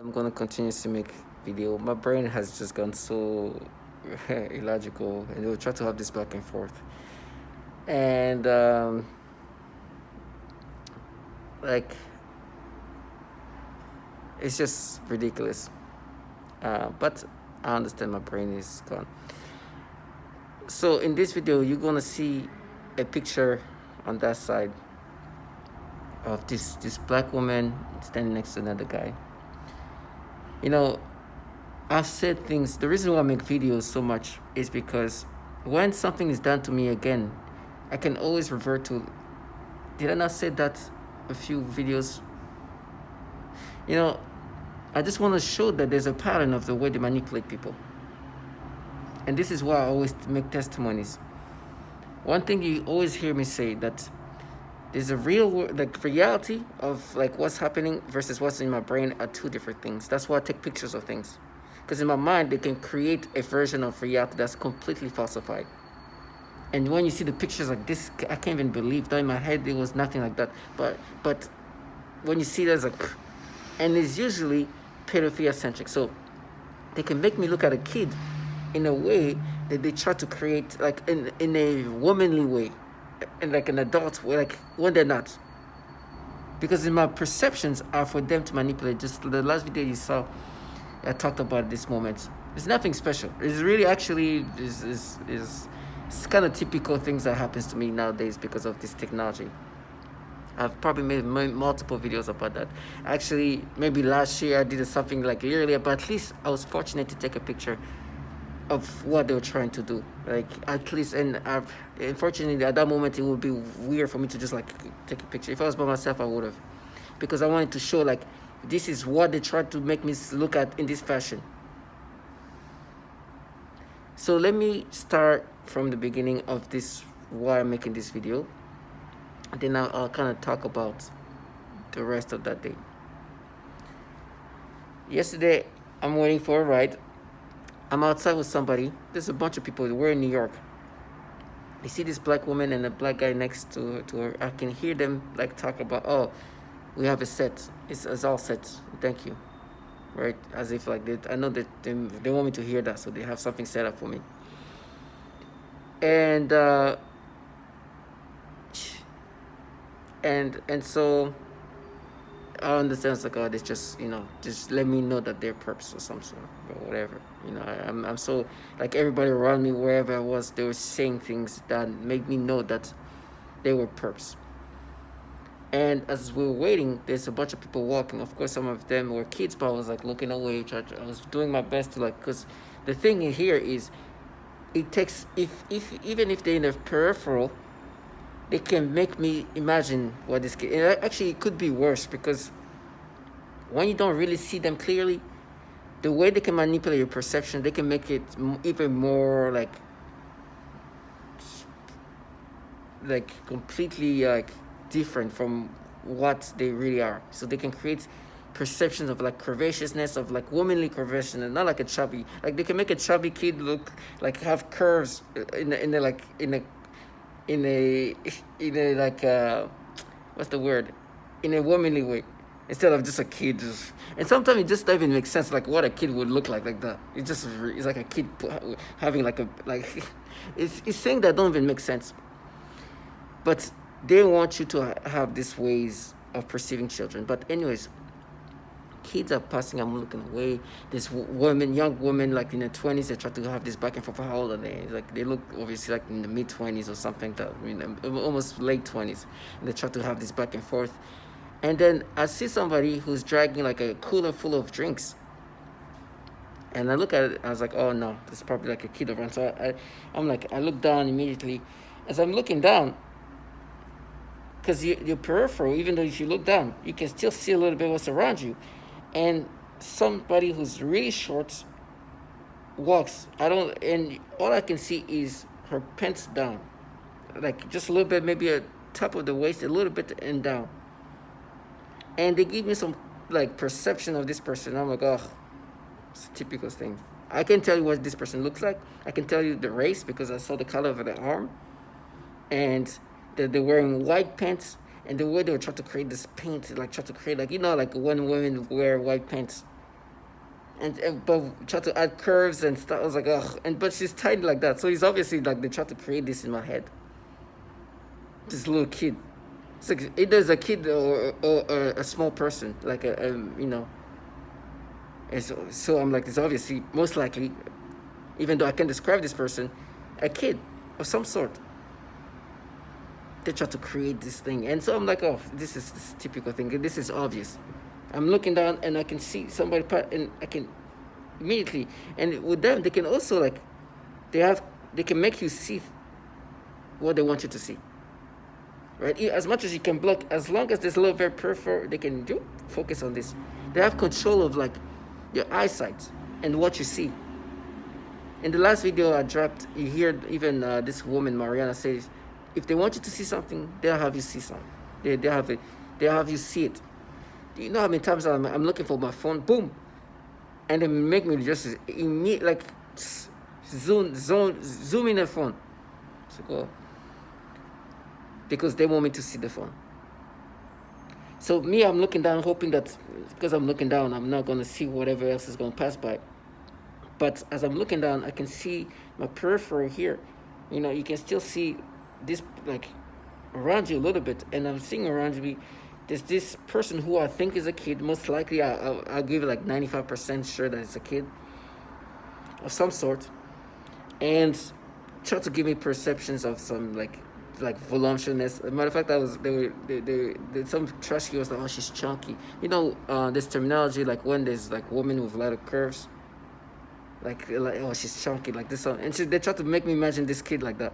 I'm gonna continue to make video. My brain has just gone so illogical, and we'll try to have this back and forth. And like it's just ridiculous. But I understand my brain is gone. So in this video, you're gonna see a picture on that side of this black woman standing next to another guy. You know, I've said things. The reason why I make videos so much is because when something is done to me again, I can always revert to. Did I not say that a few videos? You know, I just want to show that there's a pattern of the way they manipulate people. And this is why I always make testimonies. One thing you always hear me say that there's a reality of like what's happening versus what's in my brain are two different things. That's why I take pictures of things. Because in my mind, they can create a version of reality that's completely falsified. And when you see the pictures like this, I can't even believe that in my head it was nothing like that. But when you see there's like, and it's usually pedophilia centric. So they can make me look at a kid in a way that they try to create like in a womanly way, and like an adult way, like when they're not. Because in my perceptions are for them to manipulate. Just the last video you saw, I talked about this moment. It's nothing special. It's really actually is it's kind of typical things that happens to me nowadays because of this technology. I've probably made multiple videos about that. Actually, maybe last year I did something like earlier, but at least I was fortunate to take a picture of what they were trying to do. Like at least, and unfortunately at that moment it would be weird for me to just like take a picture. If I was by myself, I would have, because I wanted to show like this is what they tried to make me look at in this fashion. So let me start from the beginning of this, why I'm making this video. And then I'll kind of talk about the rest of that day. Yesterday, I'm waiting for a ride. I'm outside with somebody. There's a bunch of people. We're in New York. I see this black woman and a black guy next to her. I can hear them like talk about, oh, we have a set. It's all set. Thank you. Right? As if like I know that they want me to hear that, so they have something set up for me. And so I understand it's like, oh, it's just, just let me know that they're perps or something or whatever. I'm so like everybody around me, wherever I was, they were saying things that made me know that they were perps. And as we were waiting, there's a bunch of people walking. Of course, some of them were kids, but I was like looking away. I was doing my best to like, because the thing here is, it takes if even if they're in the peripheral, they can make me imagine what this kid. And actually, it could be worse because when you don't really see them clearly, the way they can manipulate your perception, they can make it even more like completely like different from what they really are. So they can create perceptions of like curvaceousness, of like womanly curvaceousness, not like a chubby. Like they can make a chubby kid look like have curves in a like what's the word, in a womanly way, instead of just a kid. And sometimes it just doesn't even make sense, like what a kid would look like that. It's like a kid having like it's saying that don't even make sense. But they want you to have these ways of perceiving children. But anyways, kids are passing, I'm looking away. This young woman, like in the 20s, they try to have this back and forth. How old are they? Like they look obviously like in the mid 20s or something. Almost late 20s. And they try to have this back and forth. And then I see somebody who's dragging like a cooler full of drinks. And I look at it, I was like, oh no, this is probably like a kid around. So I'm like, I look down immediately. As I'm looking down, because your peripheral, even though if you look down, you can still see a little bit what's around you. And somebody who's really short walks. And all I can see is her pants down, like just a little bit, maybe a top of the waist, a little bit and down. And they give me some like perception of this person. I'm like, oh, it's a typical thing. I can tell you what this person looks like. I can tell you the race because I saw the color of the arm, and that they're wearing white pants. And the way they were trying to create this paint, like try to create like, like when women wear white pants, and but try to add curves and stuff. I was like, ugh. And but she's tiny like that, so it's obviously like they try to create this in my head. This little kid. It's like either it's a kid or a small person, like you know. And so I'm like, it's obviously most likely, even though I can describe this person, a kid of some sort. They try to create this thing, and so I'm like, oh, this typical thing. This is obvious. I'm looking down and I can see somebody, and I can immediately. And with them, they can also like, they can make you see what they want you to see. Right? As much as you can block, as long as there's a little very peripheral, they can do focus on this. They have control of like your eyesight and what you see. In the last video I dropped, you hear even this woman Mariana says, if they want you to see something, they'll have you see something. They'll have it. They'll have you see it. Do you know how many times I'm looking for my phone? Boom, and they make me just immediate like zoom in the phone. So go. Because they want me to see the phone. So me, I'm looking down, hoping that because I'm looking down, I'm not going to see whatever else is going to pass by. But as I'm looking down, I can see my peripheral here. You know, you can still see this like around you a little bit, and I'm seeing around me. There's this person who I think is a kid. Most likely, I'll give it like 95% sure that it's a kid of some sort, and try to give me perceptions of some like voluptuousness. As a matter of fact, they some trash was like, oh, she's chunky. You know, this terminology like when there's like women with a lot of curves, like oh, she's chunky like this, and they try to make me imagine this kid like that,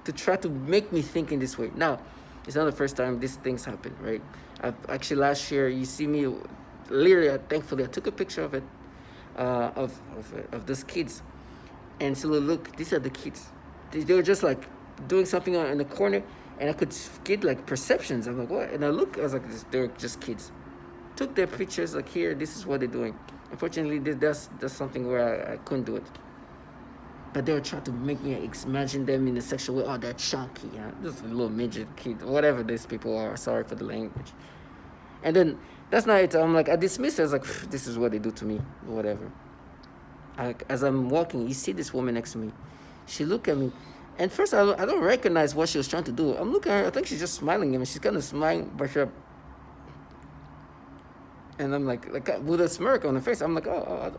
to try to make me think in this way. Now, it's not the first time these things happen, right? Actually last year, you see me, literally, thankfully, I took a picture of it, of those kids, and so look, these are the kids. They were just like doing something in the corner, and I could get like perceptions. I'm like, what? And I was like, they're just kids. Took their pictures, like here, this is what they're doing. Unfortunately, that's something where I couldn't do it. But they were trying to make me imagine them in a sexual way. Oh, they're chunky, yeah, just a little midget kid, whatever these people are. Sorry for the language. And then that's not it. I'm like, I dismissed it. I was like, this is what they do to me, whatever. As I'm walking, you see this woman next to me. She looked at me, and first I don't recognize what she was trying to do. I'm looking at her. I think she's just smiling at me. She's kind of smiling, but her. And I'm like with a smirk on her face. I'm like, oh,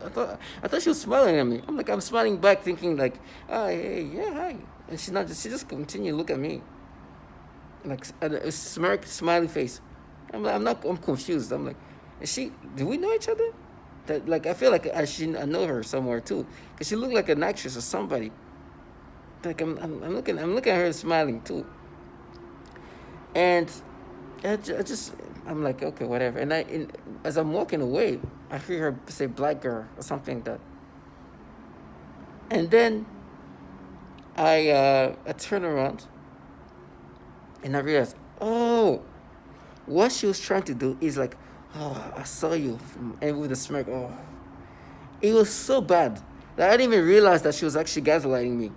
I thought she was smiling at me. I'm like, I'm smiling back, thinking like, oh, hey, yeah, hi. And she's not. She just continued to look at me, like a smirk, smiley face. I'm confused. I'm like, do we know each other? That like I feel like I know her somewhere too, because she looked like an actress or somebody. Like I'm looking at her smiling too. And I'm like, okay, whatever. And as I'm walking away, I hear her say black girl or something like that. And then I turn around and I realize, oh, what she was trying to do is like, oh, I saw you. And with a smirk, oh. It was so bad that I didn't even realize that she was actually gaslighting me.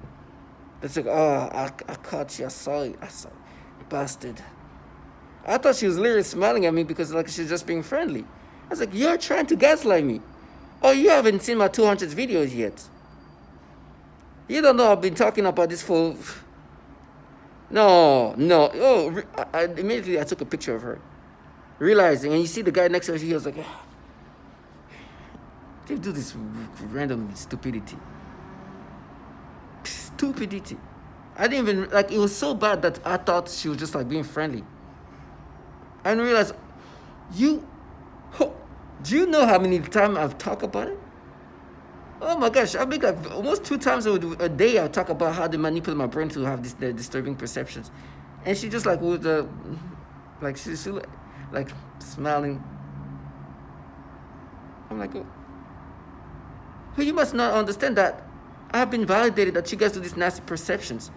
It's like, oh, I caught you. I saw you. Bastard. I thought she was literally smiling at me because like she's just being friendly. I was like, you're trying to gaslight me. Oh, you haven't seen my 200 videos yet. You don't know I've been talking about this for... No. Oh, immediately I took a picture of her. Realizing, and you see the guy next to her, he was like, oh. They do this random stupidity. I didn't even, like, it was so bad that I thought she was just like being friendly. I didn't realize, do you know how many times I've talked about it? Oh my gosh, I make like almost 2 times a day I talk about how they manipulate my brain to have these disturbing perceptions. And she just like with like she like smiling. I'm like, oh, you must not understand that I have been validated that you guys do these nasty perceptions.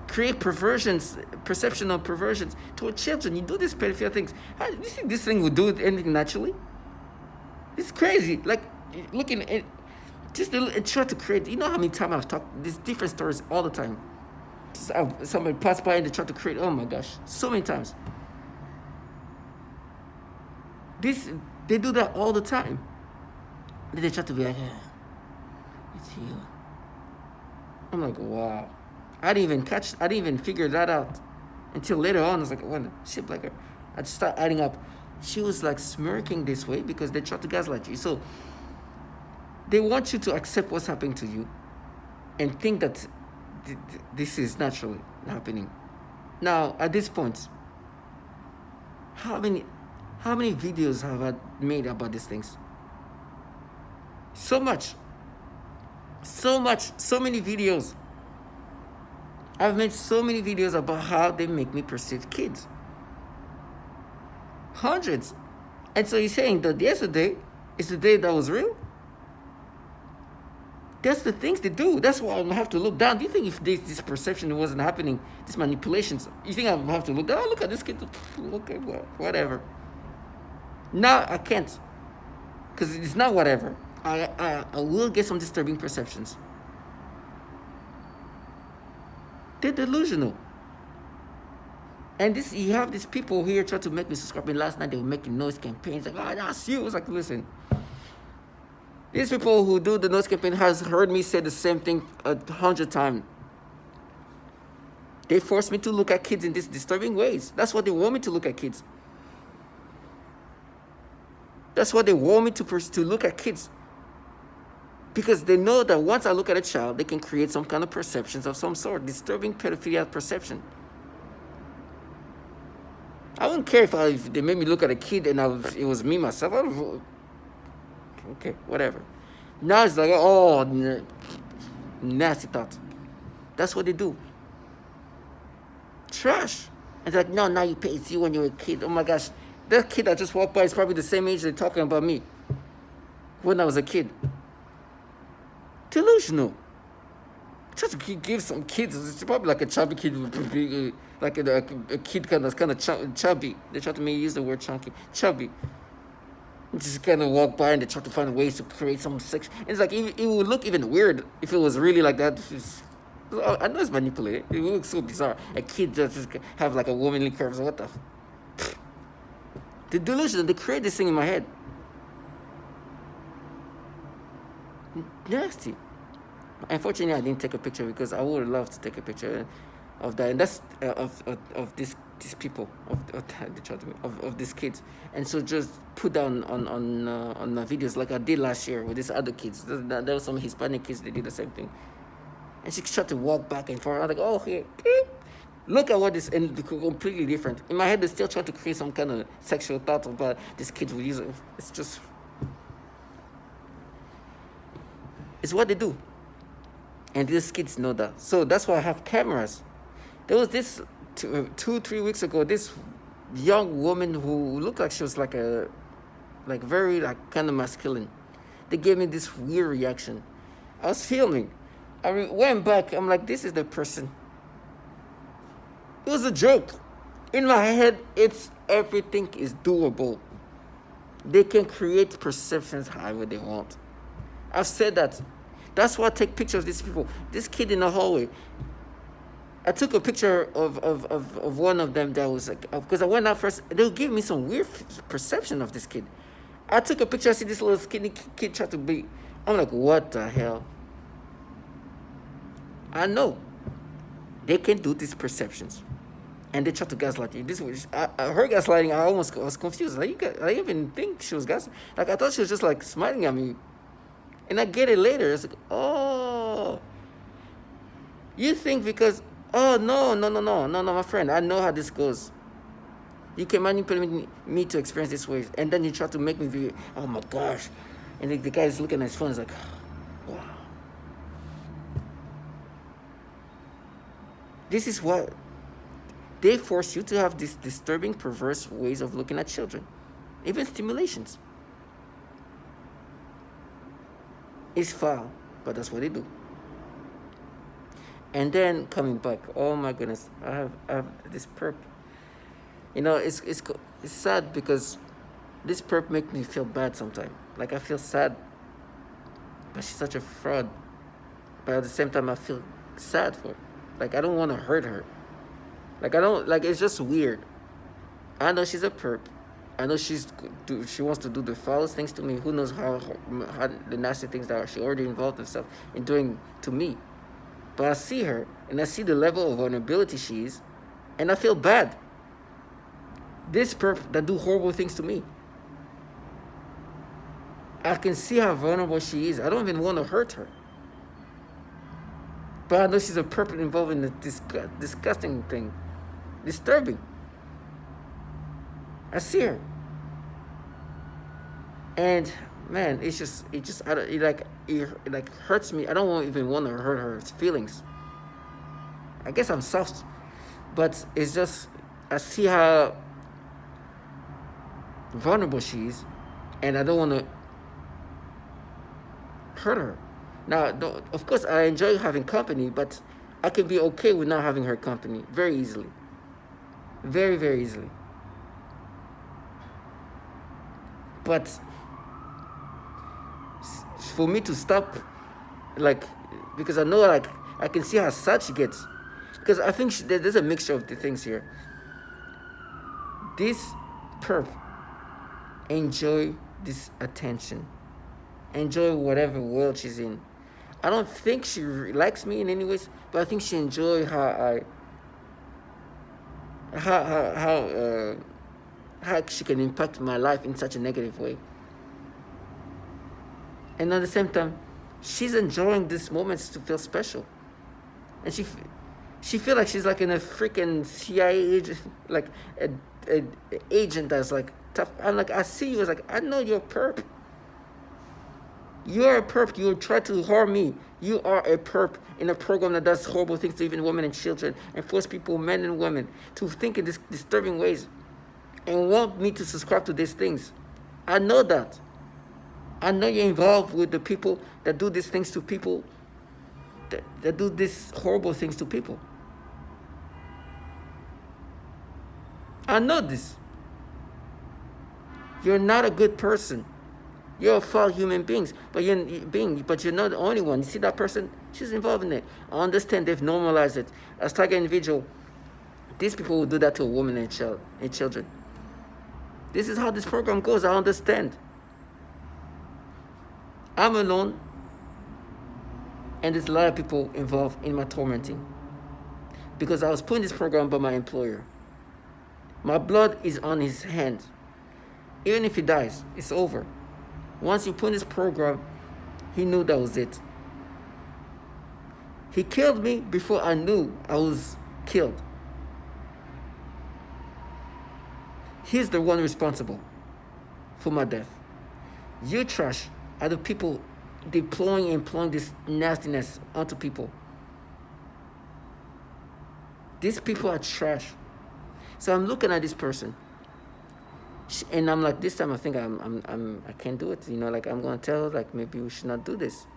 Create perception of perversions toward children. You do these pedophile things. How do you think this thing would do anything naturally? It's crazy. Like, looking at just try to create. You know how many times I've talked these different stories all the time. Somebody passed by and they try to create. Oh my gosh, so many times. They do that all the time. Then they try to be like, it's you. I'm like, wow. I didn't even figure that out until later on. I was like, what? Shit, like, I just start adding up. She was like smirking this way because they try to gaslight you. So they want you to accept what's happening to you and think that this is naturally happening. Now, at this point, how many videos have I made about these things? So much, so many videos. I've made so many videos about how they make me perceive kids. Hundreds. And so you're saying that yesterday is the day that was real? That's the things they do. That's why I have to look down. Do you think if this perception wasn't happening, these manipulations, you think I would have to look down? Oh, look at this kid. Okay, well, whatever. Now I can't. Because it's not whatever. I will get some disturbing perceptions. They're delusional. And this, you have these people here trying to make me subscribe. And last night they were making noise campaigns. Like, oh, that's you. It's like, listen. These people who do the noise campaign has heard me say the same thing 100 times. They force me to look at kids in these disturbing ways. That's what they want me to look at kids. That's what they want me to look at kids. Because they know that once I look at a child, they can create some kind of perceptions of some sort. Disturbing pedophilia perception. I wouldn't care if they made me look at a kid and it was me myself. Okay, whatever. Now it's like, oh, nasty thought. That's what they do. Trash. It's like, no, now you pay. It's you when you were a kid. Oh my gosh. That kid that just walked by is probably the same age they're talking about me when I was a kid. Delusional. Try to give some kids, it's probably like a chubby kid, like a kid that's kind of chubby. They try to make use the word chunky. Chubby. Just kind of walk by and they try to find ways to create some sex. It's like, it would look even weird if it was really like that. I know it's manipulated. It would look so bizarre. A kid that just have like a womanly curves. What the? The delusion, they create this thing in my head. Nasty. Unfortunately, I didn't take a picture because I would love to take a picture of that, and that's of these people of these kids, and so just put down on my videos like I did last year with these other kids. There were some Hispanic kids that did the same thing, and she tried to walk back and forth. I was like, oh, here, look at what this, and completely different. In my head, they're still trying to create some kind of sexual thought about these kids will use it. It's just, it's what they do. And these kids know that. So that's why I have cameras. There was this 2-3 weeks ago, this young woman who looked like she was like very kind of masculine. They gave me this weird reaction. I was filming. I went back. I'm like, this is the person. It was a joke. In my head, everything is doable. They can create perceptions however they want. I've said that. That's why I take pictures of these people. This kid in the hallway. I took a picture of one of them that was like, because I went out first. They'll give me some weird perception of this kid. I took a picture. I see this little skinny kid try to be. I'm like, what the hell? I know. They can do these perceptions. And they try to gaslight you. This was, her gaslighting, I almost was confused. Like, I even think she was gaslighting. Like, I thought she was just like smiling at me. And I get it later. It's like, oh, you think because, oh, no, my friend. I know how this goes. You can manipulate me to experience this way. And then you try to make me be, oh my gosh. And the guy is looking at his phone. He's like, wow. This is what they force you to have these disturbing, perverse ways of looking at children. Even stimulations. It's foul, but that's what they do. And then coming back, oh my goodness, I have this perp. You know, it's sad because this perp makes me feel bad sometimes. Like I feel sad, but she's such a fraud. But at the same time, I feel sad for her. Like I don't want to hurt her. Like I don't, like it's just weird. I know she's a perp, I know she wants to do the foulest things to me. Who knows how the nasty things that she already involved herself in doing to me. But I see her, and I see the level of vulnerability she is, and I feel bad. This perp that do horrible things to me, I can see how vulnerable she is. I don't even want to hurt her. But I know she's a perp involved in a disgusting thing. Disturbing. I see her. And man, it like hurts me. I don't even want to hurt her feelings. I guess I'm soft, but it's just I see how vulnerable she is, and I don't want to hurt her. Now, of course, I enjoy having company, but I can be okay with not having her company very easily. Very, very easily. But for me to stop, like, because I know, like, I can see how sad she gets. Because I think there's a mixture of the things here. This perp enjoy this attention, enjoy whatever world she's in. I don't think she likes me in any ways, but I think she enjoy how she can impact my life in such a negative way. And at the same time, she's enjoying these moments to feel special, and she feel like she's like in a freaking CIA agent, like a agent that's like tough. I'm like, I see you as like, I know you're a perp. You're a perp. You try to harm me. You are a perp in a program that does horrible things to even women and children and force people, men and women, to think in these disturbing ways and want me to subscribe to these things. I know that. I know you're involved with the people that do these things to people, that do these horrible things to people. I know this. You're not a good person. You're a foul human beings, but you're not the only one. You see that person? She's involved in it. I understand they've normalized it. As target individual, these people will do that to a woman and children. This is how this program goes. I understand. I'm alone, and there's a lot of people involved in my tormenting. Because I was put in this program by my employer. My blood is on his hand. Even if he dies, it's over. Once he put in this program, he knew that was it. He killed me before I knew I was killed. He's the one responsible for my death. You trash are the people employing this nastiness onto people. These people are trash. So I'm looking at this person, and I'm like, this time I think I can't do it. You know, like I'm gonna tell her, like, maybe we should not do this.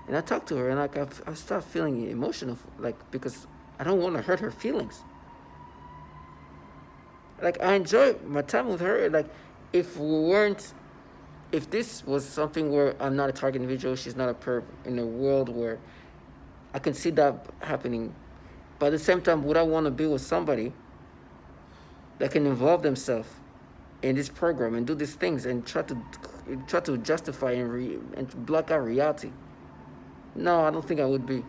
And I talked to her, and like I start feeling emotional, like, because I don't want to hurt her feelings. Like, I enjoy my time with her. Like, if this was something where I'm not a target individual, she's not a perp, in a world where I can see that happening. But at the same time, would I want to be with somebody that can involve themselves in this program and do these things and try to justify and block out reality? No, I don't think I would be.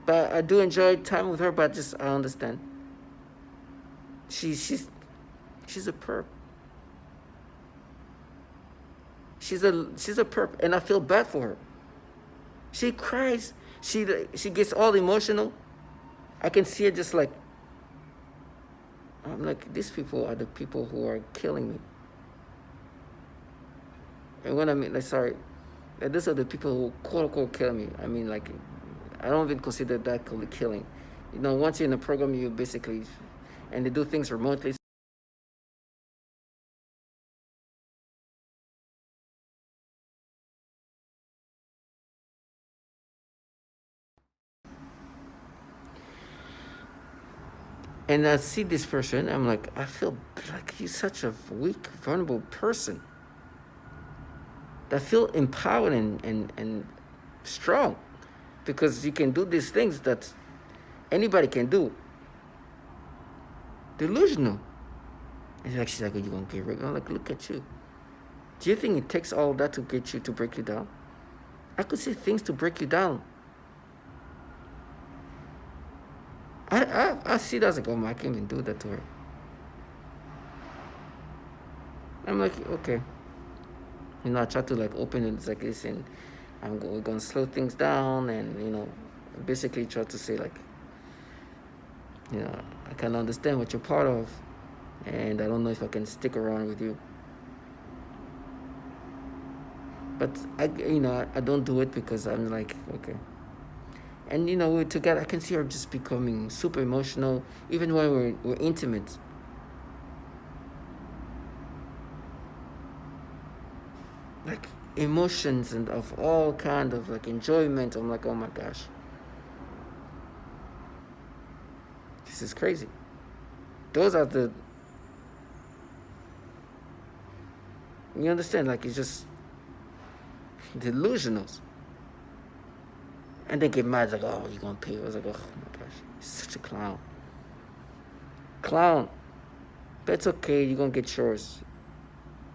But I do enjoy time with her. But I understand. She's a perp. She's a perp, and I feel bad for her. She cries. She gets all emotional. I can see it just like, I'm like, these people are the people who are killing me. And when I mean, like, sorry, these are the people who quote unquote kill me. I mean, like, I don't even consider that killing. You know, once you're in a program, you basically, and they do things remotely. And I see this person, I'm like, I feel like he's such a weak, vulnerable person. That feel empowered and strong, because you can do these things that anybody can do. Delusional. And like, she's like, "Are you gonna get raped?" I'm like, look at you. Do you think it takes all that to get you to break you down? I could say things to break you down. I see that as like, oh my, I can't even do that to her. I'm like, okay. I try to like open it. It's like, listen, we're gonna slow things down, and basically try to say like, I can understand what you're part of, and I don't know if I can stick around with you. But I don't do it because I'm like, okay. And we're together. I can see her just becoming super emotional, even when we're intimate. Like emotions and of all kind of like enjoyment. I'm like, oh my gosh, this is crazy. Those are the, you understand? Like, it's just delusionals. And they get mad, like, oh, you gonna pay? I was like, oh my gosh, he's such a clown. Clown. But it's okay, you're gonna get yours.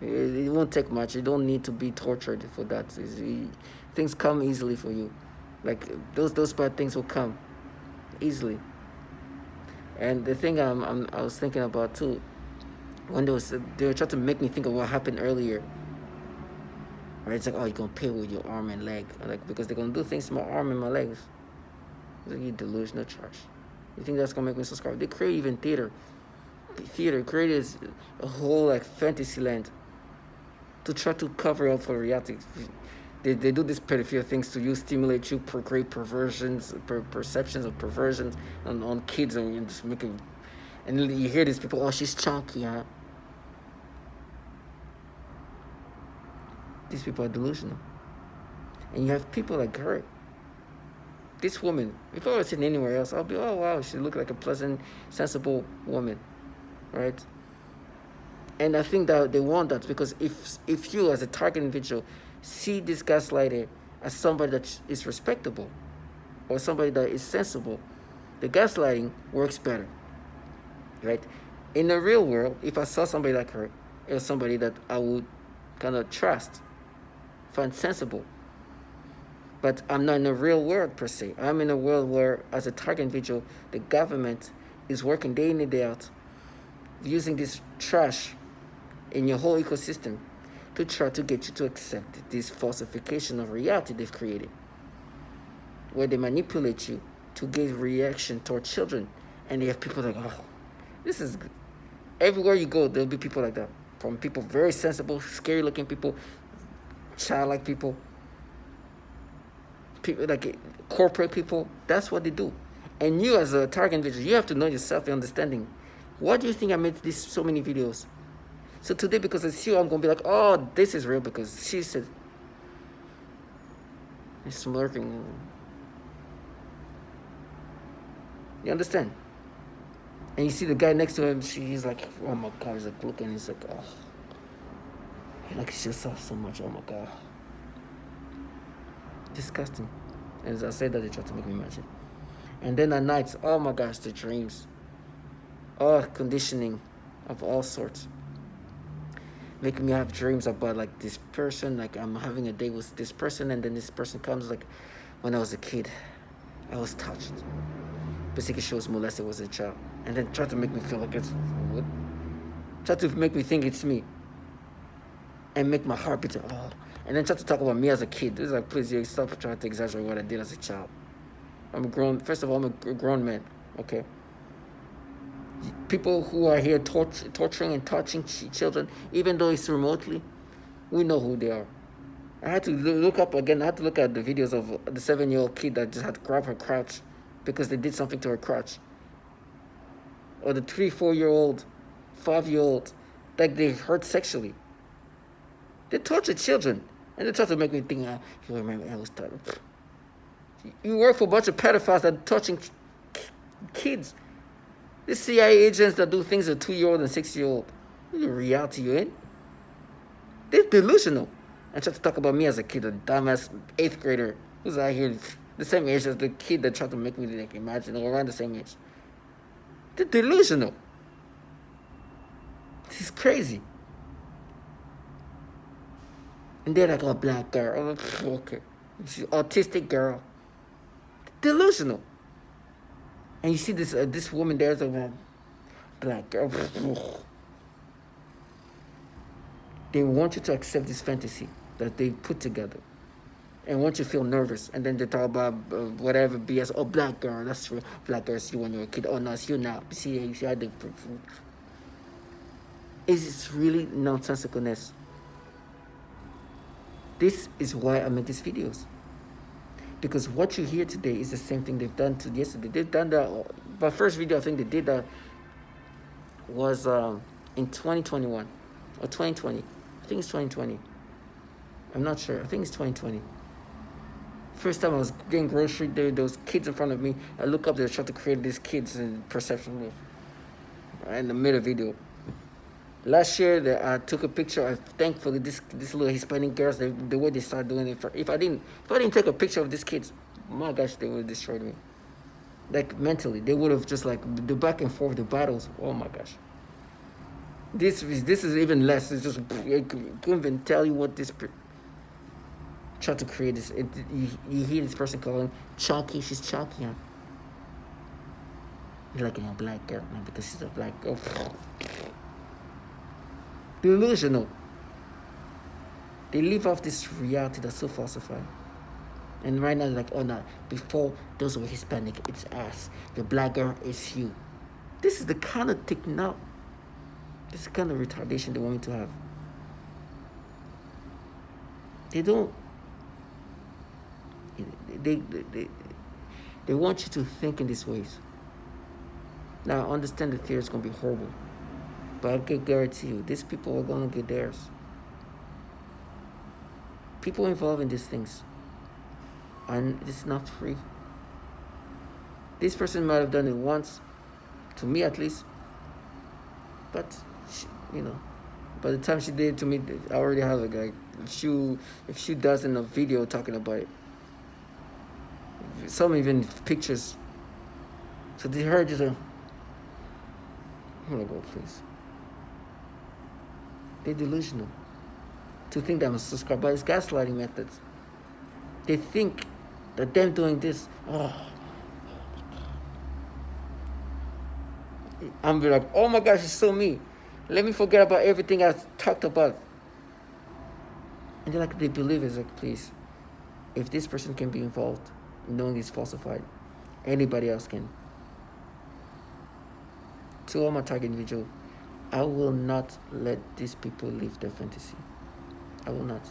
It won't take much. You don't need to be tortured for that. Things come easily for you. Like, those bad things will come easily. And the thing I was thinking about too, when they were trying to make me think of what happened earlier. Right? It's like, oh, you're gonna pay with your arm and leg, like, because they're gonna do things to my arm and my legs. It's like, you delusional trash. You think that's gonna make me subscribe? They create even theater. Theater created a whole like fantasy land to try to cover up for reality. They do these pedophilia things to stimulate you, create perversions, perceptions of perversions on kids, and you just make it. And you hear these people, oh, she's chunky, huh? These people are delusional. And you have people like her. This woman, if I was sitting anywhere else, I'll be, oh wow, she looked like a pleasant, sensible woman, right? And I think that they want that because if you, as a target individual, see this gaslighter as somebody that is respectable or somebody that is sensible, the gaslighting works better, right? In the real world, if I saw somebody like her, it was somebody that I would kind of trust, find sensible. But I'm not in the real world per se. I'm in a world where, as a target individual, the government is working day in and day out, using this trash in your whole ecosystem to try to get you to accept this falsification of reality they've created, where they manipulate you to get reaction toward children. And they have people like, oh, this is good. Everywhere you go, there'll be people like that. From people very sensible, scary looking people, childlike people, people like corporate people. That's what they do. And you, as a target individual, you have to know yourself and understanding. Why do you think I made so many videos? So today, because it's you, I'm going to be like, oh, this is real because she said, he's smirking. You understand? And you see the guy next to him, he's like, oh my God, he's like looking, he's like, oh. Like, she saw so much, oh my God. Disgusting. And as I said that, they tried to make me imagine. And then at night, oh my gosh, the dreams. Oh, conditioning of all sorts. Making me have dreams about like this person, like I'm having a day with this person, and then this person comes like, when I was a kid, I was touched. Basically, she was molested as a child, and then try to make me feel like it's what? Try to make me think it's me, and make my heart beat. Oh, and then try to talk about me as a kid. It's like, please, stop trying to exaggerate what I did as a child. I'm a grown. First of all, I'm a grown man. Okay. People who are here torturing and touching children, even though it's remotely, we know who they are. I had to look up again. I had to look at the videos of the 7-year-old kid that just had to grab her crotch because they did something to her crotch. Or the 3-4-year-old, 5-year-old, like they hurt sexually. They torture children. And they try to make me think, you remember I was taught. You work for a bunch of pedophiles that are touching kids. The CIA agents that do things to 2-year-old and 6-year-old. What reality you in? They're delusional. And try to talk about me as a kid, a dumbass 8th grader who's out here the same age as the kid that tried to make me like imagine, or around the same age. They're delusional. This is crazy. And they're like, oh, black girl. Oh, okay. She's autistic girl. Delusional. And you see this woman there's a black girl. They want you to accept this fantasy that they put together and want you to feel nervous. And then they talk about whatever BS. Oh, black girl, that's true. Black girl, it's you when you're a kid. Oh, no, it's you now. You see how they... It's really nonsensicalness. This is why I make these videos. Because what you hear today is the same thing they've done to yesterday. They've done that. My first video I think they did that was in 2021 or 2020. I think it's 2020. I'm not sure. I think it's 2020. First time I was getting grocery, there those kids in front of me. I look up, they're trying to create these kids in perception in the middle video. Last year, I took a picture. Thankfully, this little Hispanic girls, the way they started doing it. If I didn't take a picture of these kids, my gosh, they would have destroyed me. Like mentally, they would have just like the back and forth, the battles. Oh my gosh. This is even less. It's just I couldn't even tell you what this tried to create. This you hear this person calling Chalky. She's Chalky. Huh? You're like a black girl because she's a black girl. Delusional. They live off this reality that's so falsified. And right now, they're like, oh no, before those were Hispanic, it's us. The black girl is you. This is the kind of thing now. This is the kind of retardation they want me to have. They don't. They want you to think in these ways. Now, I understand the theory is going to be horrible. But I can guarantee you, these people are going to get theirs. People involved in these things. And it's not free. This person might have done it once, to me at least. But, by the time she did it to me, I already have a guy. If she does in a video talking about it. Some even pictures. So they heard just I'm going to go, please. They're delusional. To think that I'm a subscriber, but it's gaslighting methods. They think that them doing this, I'm be like, oh my gosh, it's so me. Let me forget about everything I talked about. And they're like, they believe it's like, please, if this person can be involved, knowing it's falsified, anybody else can. To all my target individual, I will not let these people live their fantasy. I will not.